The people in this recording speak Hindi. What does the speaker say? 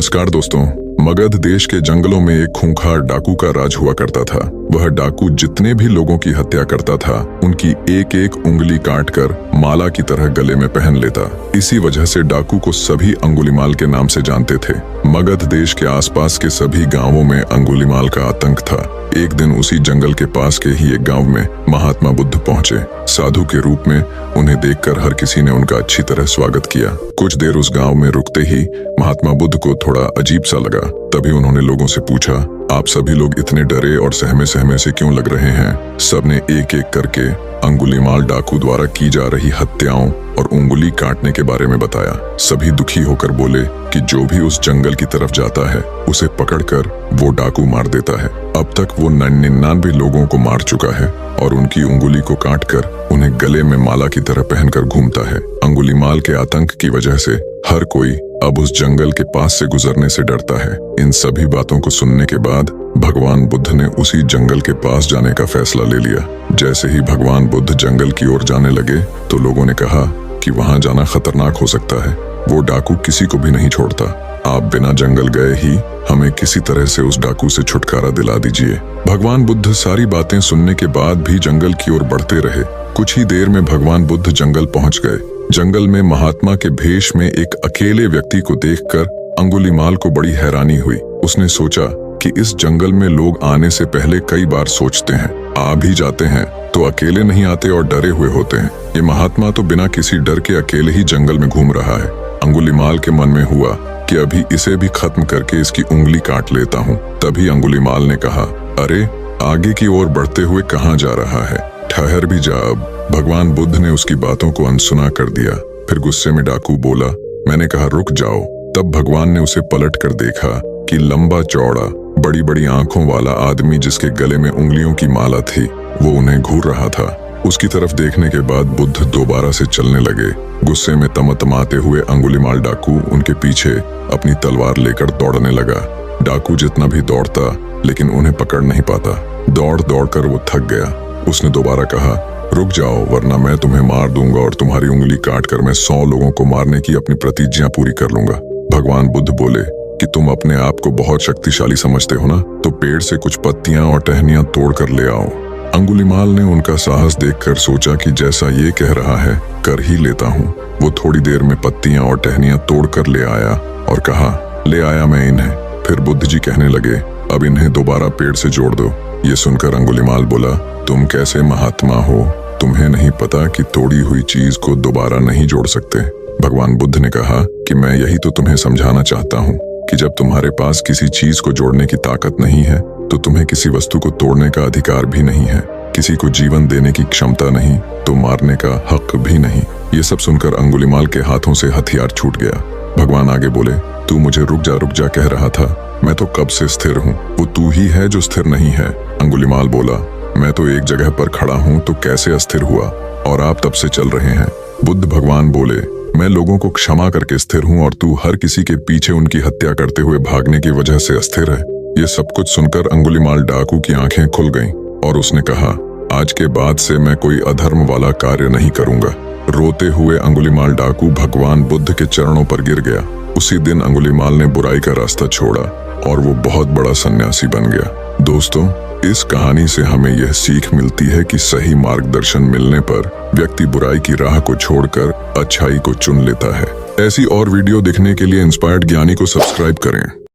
नमस्कार दोस्तों। मगध देश के जंगलों में एक खूंखार डाकू का राज हुआ करता था। वह डाकू जितने भी लोगों की हत्या करता था उनकी एक एक उंगली काटकर माला की तरह गले में पहन लेता। इसी वजह से डाकू को सभी अंगुलीमाल के नाम से जानते थे। मगध देश के आसपास के सभी गांवों में अंगुलीमाल का आतंक था। एक दिन उसी जंगल के पास के ही एक गांव में महात्मा बुद्ध पहुंचे। साधु के रूप में उन्हें देखकर हर किसी ने उनका अच्छी तरह स्वागत किया। कुछ देर उस गांव में रुकते ही महात्मा बुद्ध को थोड़ा अजीब सा लगा। तभी उन्होंने लोगों से पूछा, आप सभी लोग इतने डरे और सहमे सहमे से क्यों लग रहे हैं? सबने एक एक करके अंगुलीमाल डाकू द्वारा की जा रही हत्याओं और उंगली काटने के बारे में बताया। सभी दुखी होकर बोले कि जो भी उस जंगल की तरफ जाता है उसे पकड़कर वो डाकू मार देता है। अब तक वो 99 लोगों को मार चुका है और उनकी उंगली को काटकर उन्हें गले में माला की तरह पहनकर घूमता है। अंगुलीमाल के आतंक की वजह से हर कोई अब उस जंगल के पास से गुजरने से डरता है। इन सभी बातों को सुनने के बाद भगवान बुद्ध ने उसी जंगल के पास जाने का फैसला ले लिया। जैसे ही भगवान बुद्ध जंगल की ओर जाने लगे तो लोगों ने कहा कि वहां जाना खतरनाक हो सकता है। वो डाकू किसी को भी नहीं छोड़ता। आप बिना जंगल गए ही हमें किसी तरह से उस डाकू से छुटकारा दिला दीजिए। भगवान बुद्ध सारी बातें सुनने के बाद भी जंगल की ओर बढ़ते रहे। कुछ ही देर में भगवान बुद्ध जंगल पहुंच गए। जंगल में महात्मा के भेष में एक अकेले व्यक्ति को देखकर अंगुलीमाल को बड़ी हैरानी हुई। उसने सोचा कि इस जंगल में लोग आने से पहले कई बार सोचते हैं, आ भी जाते हैं तो अकेले नहीं आते और डरे हुए होते हैं। ये महात्मा तो बिना किसी डर के अकेले ही जंगल में घूम रहा है। अंगुलीमाल के मन में हुआ कि अभी इसे भी खत्म करके इसकी उंगली काट लेता हूँ। तभी अंगुलीमाल ने कहा, अरे आगे की ओर बढ़ते हुए कहाँ जा रहा है? ठहर भी जा अब। भगवान बुद्ध ने उसकी बातों को अनसुना कर दिया। फिर गुस्से में डाकू बोला, मैंने कहा रुक जाओ। तब भगवान ने उसे पलट कर देखा कि लंबा चौड़ा बड़ी बड़ी आंखों वाला आदमी जिसके गले में उंगलियों की माला थी वो उन्हें घूर रहा था। उसकी तरफ देखने के बाद बुद्ध दोबारा से चलने लगे। गुस्से में तमतमाते हुए अंगुलीमाल डाकू उनके पीछे अपनी तलवार लेकर दौड़ने लगा। डाकू जितना भी दौड़ता लेकिन उन्हें पकड़ नहीं पाता। दौड़ दौड़ कर वो थक गया। उसने दोबारा कहा, रुक जाओ वरना मैं तुम्हें मार दूंगा और तुम्हारी उंगली काट कर मैं 100 लोगों को मारने की अपनी प्रतिज्ञा पूरी कर लूंगा। भगवान बुद्ध बोले कि तुम अपने आप को बहुत शक्तिशाली समझते हो ना, तो पेड़ से कुछ पत्तियां और टहनियां तोड़ कर ले आओ। अंगुलीमाल ने उनका साहस देखकर सोचा कि जैसा ये कह रहा है कर ही लेता हूँ। वो थोड़ी देर में पत्तियां और टहनियां तोड़ कर ले आया और कहा, ले आया मैं इन्हें। फिर बुद्ध जी कहने लगे, अब इन्हें दोबारा पेड़ से जोड़ दो। ये सुनकर अंगुलीमाल बोला, तुम कैसे महात्मा हो? तुम्हें नहीं पता कि तोड़ी हुई चीज को दोबारा नहीं जोड़ सकते? भगवान बुद्ध ने कहा कि मैं यही तो तुम्हें समझाना चाहता हूँ कि जब तुम्हारे पास किसी चीज को जोड़ने की ताकत नहीं है तो तुम्हें किसी वस्तु को तोड़ने का अधिकार भी नहीं है। किसी को जीवन देने की क्षमता नहीं तो मारने का हक भी नहीं। ये सब सुनकर अंगुलीमाल के हाथों से हथियार छूट गया। भगवान आगे बोले, तू मुझे रुक जा कह रहा था, मैं तो कब से स्थिर हूँ, वो तू ही है जो स्थिर नहीं है। अंगुलीमाल बोला, मैं तो एक जगह पर खड़ा हूँ तो कैसे अस्थिर हुआ और आप तब से चल रहे हैं। बुद्ध भगवान बोले, मैं लोगों को क्षमा करके स्थिर हूँ और तू हर किसी के पीछे उनकी हत्या करते हुए भागने की वजह से अस्थिर है। ये सब कुछ सुनकर अंगुलीमाल डाकू की आंखें खुल गईं और उसने कहा, आज के बाद से मैं कोई अधर्म वाला कार्य नहीं करूंगा। रोते हुए अंगुलीमाल डाकू भगवान बुद्ध के चरणों पर गिर गया। उसी दिन अंगुलीमाल ने बुराई का रास्ता छोड़ा और वो बहुत बड़ा सन्यासी बन गया। दोस्तों, इस कहानी से हमें यह सीख मिलती है कि सही मार्गदर्शन मिलने पर व्यक्ति बुराई की राह को छोड़कर अच्छाई को चुन लेता है। ऐसी और वीडियो देखने के लिए इंस्पायर्ड ज्ञानी को सब्सक्राइब करें।